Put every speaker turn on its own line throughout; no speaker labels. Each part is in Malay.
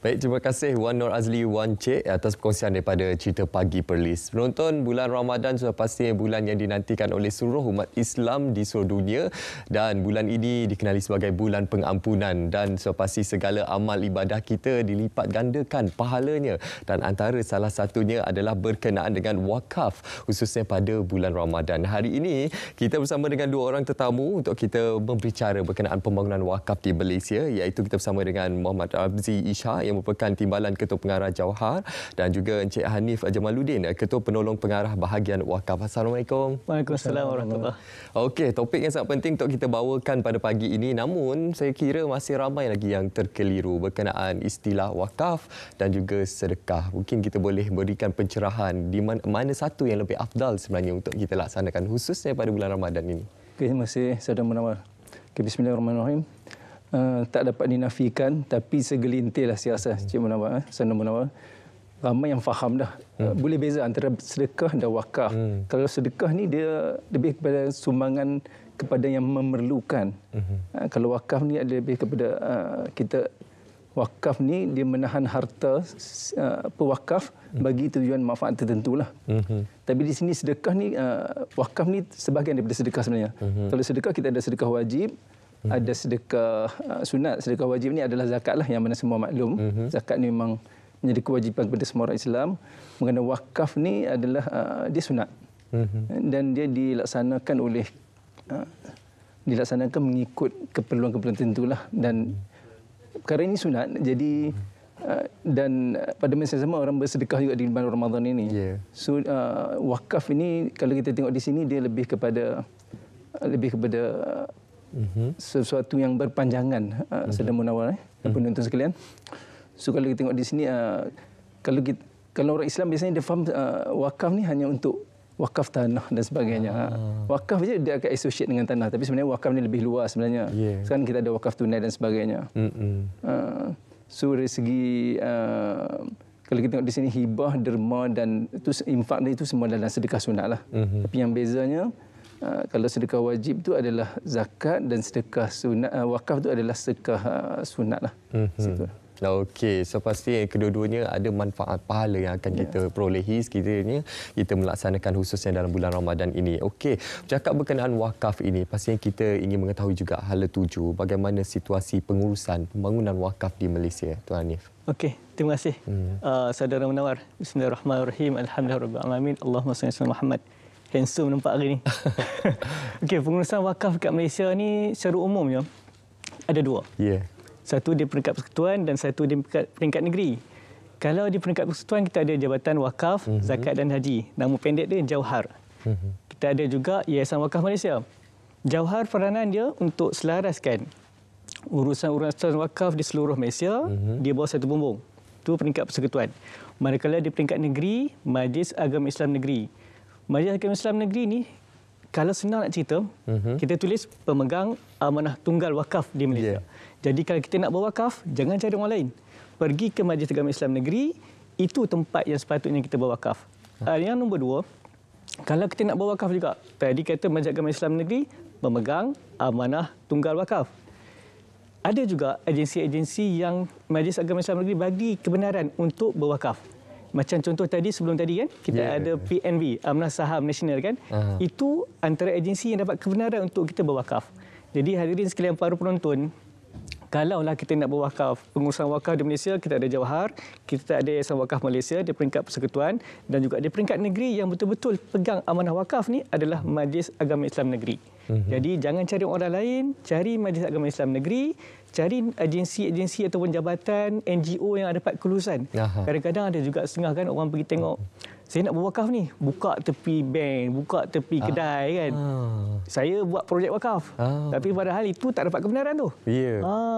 Baik, terima kasih Wan Nur Azli Wan Cik atas perkongsian daripada Cerita Pagi Perlis. Penonton, bulan Ramadan sudah pasti bulan yang dinantikan oleh seluruh umat Islam di seluruh dunia dan bulan ini dikenali sebagai bulan pengampunan dan sudah pasti segala amal ibadah kita dilipat gandakan pahalanya dan antara salah satunya adalah berkenaan dengan wakaf khususnya pada bulan Ramadan. Hari ini kita bersama dengan dua orang tetamu untuk kita berbicara berkenaan pembangunan wakaf di Malaysia, iaitu kita bersama dengan Muhammad Abzi Isha yang merupakan Timbalan Ketua Pengarah Jawhar dan juga Encik Hanif Jamaluddin, Ketua Penolong Pengarah Bahagian Wakaf. Assalamualaikum.
Waalaikumsalam warahmatullahi.
Okey, topik yang sangat penting untuk kita bawakan pada pagi ini, namun saya kira masih ramai lagi yang terkeliru berkenaan istilah wakaf dan juga sedekah. Mungkin kita boleh berikan pencerahan di mana satu yang lebih afdal sebenarnya untuk kita laksanakan khususnya pada bulan Ramadan ini.
Okay, terima kasih Saudara Munawar. Okay, bismillahirrahmanirrahim. Tak dapat dinafikan, tapi segelintirlah saya rasa Cik Munawar, Saudara Munawar, ramai yang faham dah. Boleh beza antara sedekah dan wakaf. Kalau sedekah ni dia lebih kepada sumbangan kepada yang memerlukan. Kalau wakaf ni ada lebih kepada kita, wakaf ni dia menahan harta pewakaf bagi tujuan manfaat tertentulah. Tapi di sini sedekah ni, wakaf ni sebahagian daripada sedekah sebenarnya. Kalau sedekah kita ada sedekah wajib, ada sedekah sunat. Sedekah wajib ni adalah zakat lah, yang mana semua maklum. Zakat ni memang menjadi kewajipan kepada semua orang Islam. Mengenai wakaf ni adalah dia sunat. Dan dia dilaksanakan mengikut keperluan-keperluan tertentulah. Dan perkara ini sunat. Jadi dan pada masa yang sama orang bersedekah juga di bulan Ramadan ini. So wakaf ini kalau kita tengok di sini dia lebih kepada sesuatu yang berpanjangan, Saudara Munawar, penonton sekalian. So kalau kita tengok di sini, kalau orang Islam biasanya dia faham wakaf ni hanya untuk wakaf tanah dan sebagainya. Wakaf je dia akan associate dengan tanah, tapi sebenarnya wakaf ni lebih luas sebenarnya. Sekarang kita ada wakaf tunai dan sebagainya. So dari segi kalau kita tengok di sini hibah, derma dan itu infak itu semua dalam sedekah sunat lah. Tapi yang bezanya, kalau sedekah wajib itu adalah zakat dan sedekah sunat, wakaf itu adalah sedekah sunat lah.
Okey, so pasti kedua-duanya ada manfaat pahala yang akan kita perolehi sekiranya kita melaksanakan khususnya dalam bulan Ramadan ini. Okey, bercakap berkenaan wakaf ini, pastinya kita ingin mengetahui juga hala tuju bagaimana situasi pengurusan pembangunan wakaf di Malaysia, Tuan Hanif.
Okey, terima kasih. Saudara Munawar. Bismillahirrahmanirrahim. Alhamdulillahirabbil Allahumma salli ala Muhammad. Handsome nampak hari ni. Okey, pengurusan wakaf kat Malaysia ni secara umumnya ada dua. Satu di peringkat persekutuan dan satu di peringkat negeri. Kalau di peringkat persekutuan kita ada Jabatan Wakaf, Zakat dan Haji. Nama pendek dia Jawhar. Kita ada juga Yayasan Wakaf Malaysia. Jawhar peranan dia untuk selaraskan urusan-urusan wakaf di seluruh Malaysia di bawah satu bumbung. Itu peringkat persekutuan. Manakala di peringkat negeri, Majlis Agama Islam Negeri. Majlis Agama Islam Negeri ni, kalau senang nak cerita, kita tulis pemegang amanah tunggal wakaf di Malaysia. Jadi kalau kita nak berwakaf, jangan cari orang lain. Pergi ke Majlis Agama Islam Negeri, itu tempat yang sepatutnya kita berwakaf. Yang nombor dua, kalau kita nak berwakaf juga, tadi kata Majlis Agama Islam Negeri pemegang amanah tunggal wakaf. Ada juga agensi-agensi yang Majlis Agama Islam Negeri bagi kebenaran untuk berwakaf. Macam contoh tadi, sebelum tadi kan, kita ada PNB, Amanah Saham Nasional kan. Itu antara agensi yang dapat kebenaran untuk kita berwakaf. Jadi hadirin sekalian para penonton, kalaulah kita nak berwakaf, pengurusan wakaf di Malaysia, kita ada Jawhar, kita ada Yayasan Wakaf Malaysia di peringkat persekutuan dan juga di peringkat negeri yang betul-betul pegang amanah wakaf ni adalah Majlis Agama Islam Negeri. Jadi jangan cari orang lain, cari Majlis Agama Islam Negeri, cari agensi-agensi ataupun jabatan NGO yang dapat kelulusan. Kadang-kadang ada juga setengah kan orang pergi tengok, saya nak berwakaf ni, buka tepi bank, buka tepi kedai kan. Saya buat projek wakaf. Tapi padahal itu tak dapat kebenaran tu.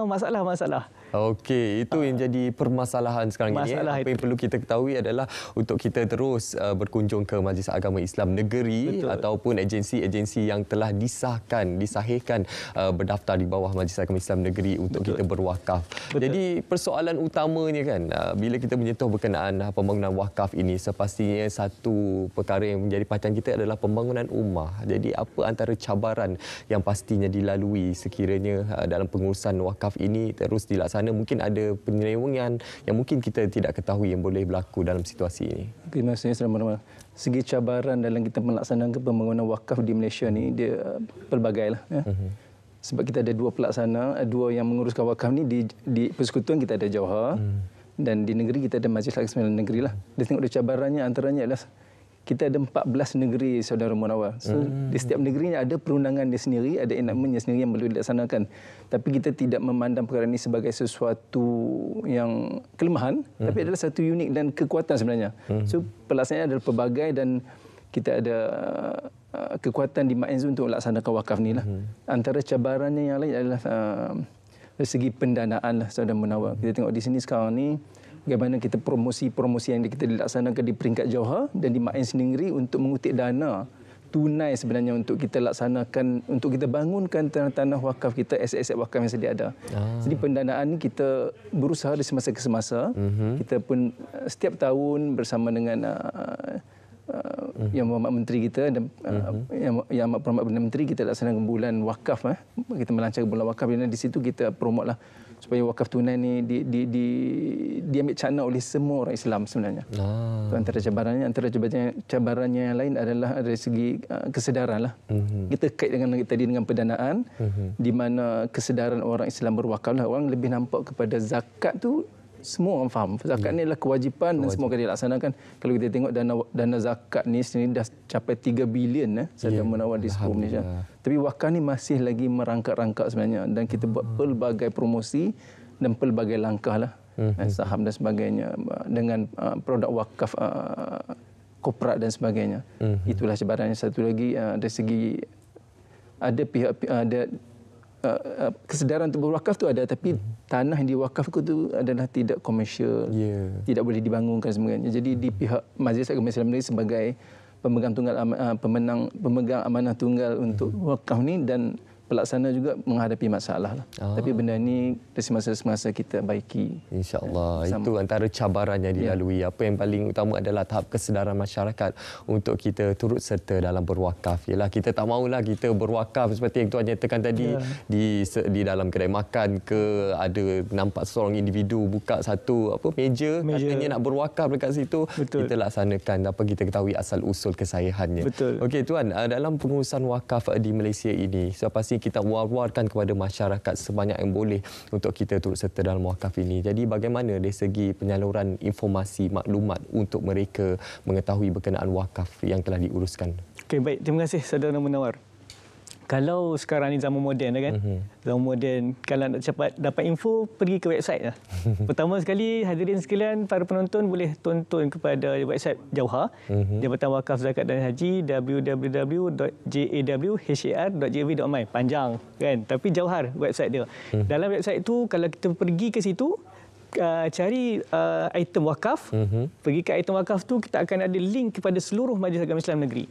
Masalah.
Okey, itu yang jadi permasalahan sekarang ini. Apa yang perlu kita ketahui adalah untuk kita terus berkunjung ke Majlis Agama Islam Negeri ataupun agensi-agensi yang telah disahihkan berdaftar di bawah Majlis Agama Islam Negeri untuk kita berwakaf. Jadi persoalan utamanya kan, bila kita menyentuh berkenaan pembangunan wakaf ini, sepastinya sebenarnya satu perkara yang menjadi perhatian kita adalah pembangunan rumah. Jadi apa antara cabaran yang pastinya dilalui sekiranya dalam pengurusan wakaf ini terus dilaksana? Mungkin ada penyelewengan yang mungkin kita tidak ketahui yang boleh berlaku dalam situasi ini.
Terima kasih sama-sama. Segi cabaran dalam kita melaksanakan pembangunan wakaf di Malaysia ni dia pelbagai lah. Ya. Sebab kita ada dua pelaksana, dua yang menguruskan wakaf ni di persekutuan kita ada Johor dan di negeri kita ada Majlis Hakim Negeri lah. Dia tengok cabarannya antaranya adalah kita ada 14 negeri Saudara Munawar. So, di setiap negeri ada perundangan dia sendiri, ada enactmentnya sendiri yang perlu dilaksanakan. Tapi kita tidak memandang perkara ini sebagai sesuatu yang kelemahan, tapi adalah satu unik dan kekuatan sebenarnya. So, pelaksanaannya adalah pelbagai dan kita ada kekuatan di MAENZ untuk melaksanakan wakaf ni lah. Antara cabarannya yang lain adalah dari segi pendanaan lah Saudara Munawar. Kita tengok di sini sekarang ni bagaimana kita promosi yang kita dilaksanakan di peringkat Johor dan di MAENZ sendiri untuk mengutip dana tunai sebenarnya untuk kita laksanakan, untuk kita bangunkan tanah-tanah wakaf kita, aset-aset wakaf yang sedia ada. Jadi pendanaan ni kita berusaha dari semasa ke semasa. Kita pun setiap tahun bersama dengan Yang Berhormat Menteri kita dan Yang Berhormat Perdana Menteri kita laksanakan bulan wakaf. Kita melancarkan bulan wakaf dan di situ kita promote lah supaya wakaf tunai ni diambil cakna oleh semua orang Islam sebenarnya. Itu antara cabarannya. Antara cabarannya yang lain adalah dari segi kesedaran lah. Kita kait dengan tadi dengan pendanaan, di mana kesedaran orang Islam berwakaf lah. Orang lebih nampak kepada zakat tu, semua orang faham. Zakat ni adalah kewajipan dan semua akan dilaksanakan. Kalau kita tengok dana zakat ni sendiri dah capai 3 bilion Saudara Munawar di seluruh Malaysia. Tapi wakaf ni masih lagi merangkak-rangkak sebenarnya dan kita buat pelbagai promosi dan pelbagai langkah lah. Saham dan sebagainya dengan produk wakaf korporat dan sebagainya. Itulah cabarannya. Satu lagi dari segi ada pihak ada kesedaran untuk berwakaf tu ada, tapi tanah yang diwakafkan tu adalah tidak komersial, tidak boleh dibangunkan sebagainya. Jadi di pihak Majlis Agama Islam Negeri sebagai pemegang amanah tunggal untuk wakaf ni dan pelaksana juga menghadapi masalah lah. Tapi benda ni dari semasa kita baiki.
InsyaAllah. Itu antara cabaran yang dilalui. Apa yang paling utama adalah tahap kesedaran masyarakat untuk kita turut serta dalam berwakaf. Yalah, kita tak mahulah kita berwakaf seperti yang Tuan nyatakan tadi di dalam kedai makan ke, ada nampak seorang individu buka satu meja katanya nak berwakaf dekat situ. Kita laksanakan apa kita ketahui asal usul kesahihannya. Okey Tuan, dalam pengurusan wakaf di Malaysia ini, pasti kita war-warkan kepada masyarakat sebanyak yang boleh untuk kita turut serta dalam wakaf ini. Jadi bagaimana dari segi penyaluran informasi, maklumat untuk mereka mengetahui berkenaan wakaf yang telah diuruskan?
Okey, baik. Terima kasih Saudara Munawar. Kalau sekarang ni zaman moden kan, zaman moden, kalau nak cepat dapat info, pergi ke website lah. Pertama sekali, hadirin sekalian, para penonton boleh tonton kepada website Jawhar, Jabatan Wakaf Zakat dan Haji, www.jawhar.gov.my. Panjang kan, tapi Jawhar website dia. Dalam website itu, kalau kita pergi ke situ, cari item wakaf, pergi ke item wakaf tu, kita akan ada link kepada seluruh Majlis Agama Islam Negeri.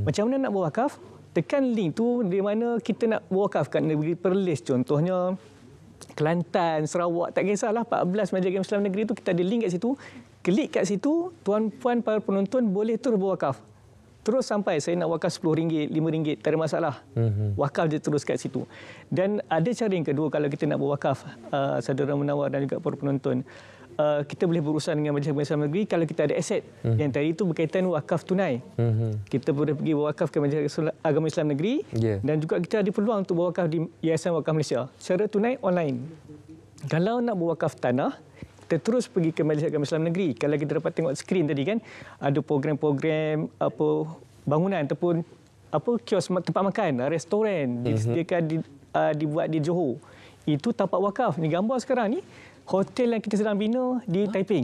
Macam mana nak berwakaf? Tekan link tu di mana kita nak berwakaf kat negeri Perlis contohnya, Kelantan, Sarawak, tak kisahlah, 14 Majlis Agama Islam Negeri tu kita ada link kat situ. Klik kat situ, tuan-puan para penonton boleh terus berwakaf. Terus sampai saya nak wakaf RM10, RM5, tak ada masalah. Wakaf je terus kat situ. Dan ada cara yang kedua kalau kita nak berwakaf, Saudara Munawar dan juga para penonton. Kita boleh berurusan dengan Majlis Agama Islam Negeri kalau kita ada aset. Yang tadi itu berkaitan wakaf tunai. Kita boleh pergi berwakaf ke Majlis Agama Islam Negeri dan juga kita ada peluang untuk berwakaf di Yayasan Wakaf Malaysia secara tunai online. Kalau nak berwakaf tanah, kita terus pergi ke Majlis Agama Islam Negeri. Kalau kita dapat tengok skrin tadi kan, ada program-program bangunan ataupun kios tempat makan, restoran disediakan dibuat di Johor. Itu tapak wakaf. Ni gambar sekarang ni hotel yang kita sedang bina di Taiping.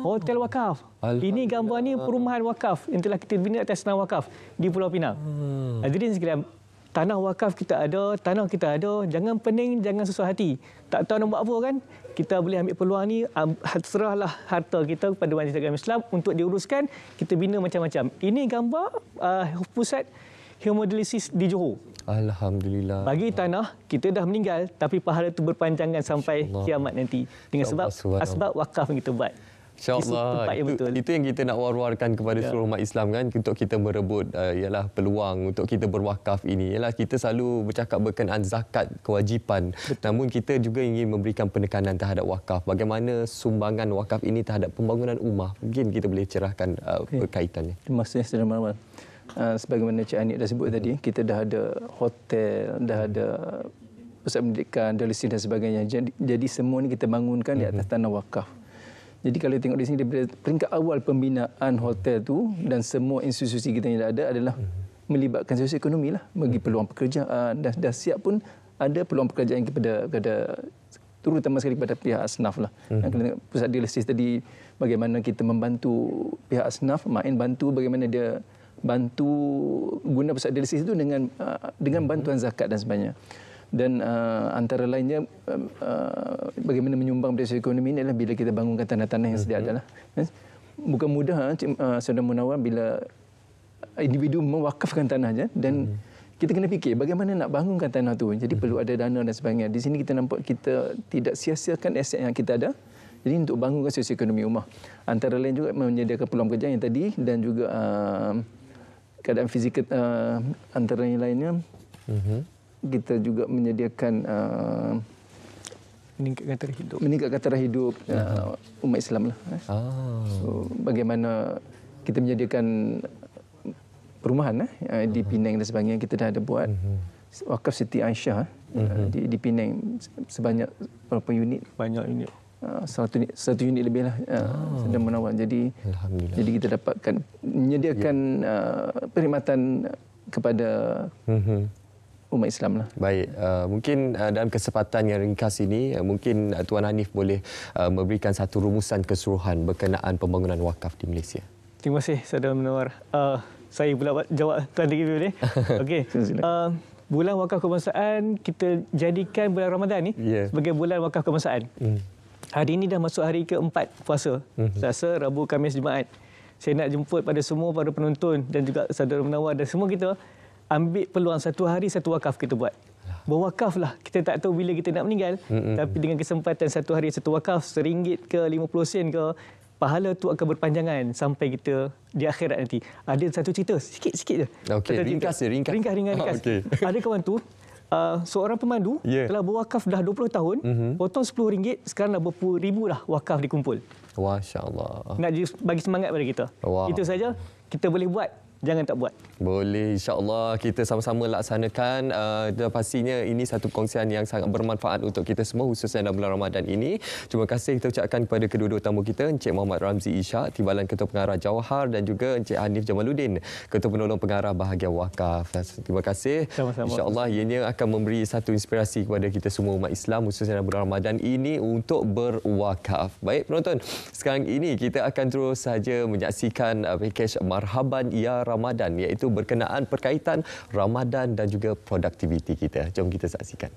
Hotel wakaf. Ini gambar ni perumahan wakaf yang telah kita bina atas tanah wakaf di Pulau Pinang. Hadirin sekalian, tanah wakaf kita ada, tanah kita ada, jangan pening, jangan susah hati. Tak tahu nak buat apa kan? Kita boleh ambil peluang ni, serahlah harta kita kepada Majlis Agama Islam untuk diuruskan, kita bina macam-macam. Ini gambar pusat hemodialisis di Johor.
Alhamdulillah.
Bagi tanah, kita dah meninggal tapi pahala itu berpanjangan sampai kiamat nanti. Dengan sebab asbab wakaf yang kita buat.
InsyaAllah.
tempat yang betul.
Itu yang kita nak war-warkan kepada seluruh umat Islam kan, untuk kita merebut ialah peluang untuk kita berwakaf ini. Ialah kita selalu bercakap berkenaan zakat kewajipan. Namun kita juga ingin memberikan penekanan terhadap wakaf. Bagaimana sumbangan wakaf ini terhadap pembangunan ummah? Mungkin kita boleh cerahkan kaitannya.
Terima kasih Saudara Marwan. Sebagaimana Cik Anik dah sebut tadi, kita dah ada hotel, dah ada pusat pendidikan, dialisis dan sebagainya. Jadi semua ni kita bangunkan di atas tanah wakaf. Jadi kalau tengok di sini, daripada peringkat awal pembinaan hotel tu dan semua institusi kita yang ada adalah melibatkan sosial ekonomi lah, bagi peluang pekerjaan, dan dah siap pun ada peluang pekerjaan kepada terutama sekali kepada pihak asnaf lah. Kalau tengok pusat dialisis tadi, bagaimana kita membantu pihak asnaf, Main bantu bagaimana dia bantu guna pusat dialisis itu dengan bantuan zakat dan sebagainya. Dan antara lainnya bagaimana menyumbang pada sosial ekonomi ini adalah bila kita bangunkan tanah-tanah yang sedia adalah. Bukan mudah Saudara Munawar bila individu mewakafkan tanahnya, dan kita kena fikir bagaimana nak bangunkan tanah tu. Jadi perlu ada dana dan sebagainya. Di sini kita nampak kita tidak sia-siakan aset yang kita ada. Jadi untuk bangunkan sosial ekonomi ummah. Antara lain juga menyediakan peluang pekerjaan yang tadi, dan juga keadaan fizikal antara yang lainnya. Kita juga menyediakan meningkatkan taraf hidup umat Islam lah. So, bagaimana kita menyediakan perumahan di Penang dan sebagainya, kita dah ada buat wakaf Siti Aisyah di Penang sebanyak berapa unit?
Banyak unit.
Satu unit lebih lah sedang menawar. Jadi kita dapatkan menyediakan perkhidmatan kepada umat Islam lah.
Baik, mungkin dalam kesempatan yang ringkas ini, mungkin Tuan Hanif boleh memberikan satu rumusan keseluruhan berkenaan pembangunan wakaf di Malaysia.
Terima kasih Saudara Munawar. Saya pula jawab tuan lagi boleh. Okey. Bulan wakaf kebangsaan kita jadikan bulan Ramadan ni sebagai bulan wakaf kebangsaan. Hari ini dah masuk hari keempat puasa. Selasa, Rabu, Khamis, Jumaat. Saya nak jemput pada semua para penonton dan juga Saudara Munawar dan semua kita ambil peluang satu hari satu wakaf kita buat. Berwakaflah. Kita tak tahu bila kita nak meninggal, tapi dengan kesempatan satu hari satu wakaf, RM1 ke 50 sen ke, pahala tu akan berpanjangan sampai kita di akhirat nanti. Ada satu cerita sikit-sikit je.
Okey, ringkas.
Okay. Ada kawan tu seorang pemandu telah berwakaf dah 20 tahun, potong RM10, sekarang dah berpuluh ribu dah wakaf dikumpul.
Masya-Allah.
Nak bagi semangat pada kita.
Wow.
Itu saja kita boleh buat. Jangan tak buat.
Boleh, insya-Allah kita sama-sama laksanakan. Dan pastinya ini satu perkongsian yang sangat bermanfaat untuk kita semua, khususnya dalam bulan Ramadan ini. Terima kasih kita ucapkan kepada kedua-dua tamu kita, Encik Muhammad Ramzi Ishak, Timbalan Ketua Pengarah Jawahar, dan juga Encik Hanif Jamaluddin, Ketua Penolong Pengarah Bahagian Wakaf. Terima kasih.
Sama-sama.
Insya-Allah ianya akan memberi satu inspirasi kepada kita semua umat Islam, khususnya dalam bulan Ramadan ini untuk berwakaf. Baik penonton, sekarang ini kita akan terus saja menyaksikan pakej Marhaban Ya Ramadan, iaitu berkenaan perkaitan Ramadan dan juga produktiviti kita. Jom kita saksikan.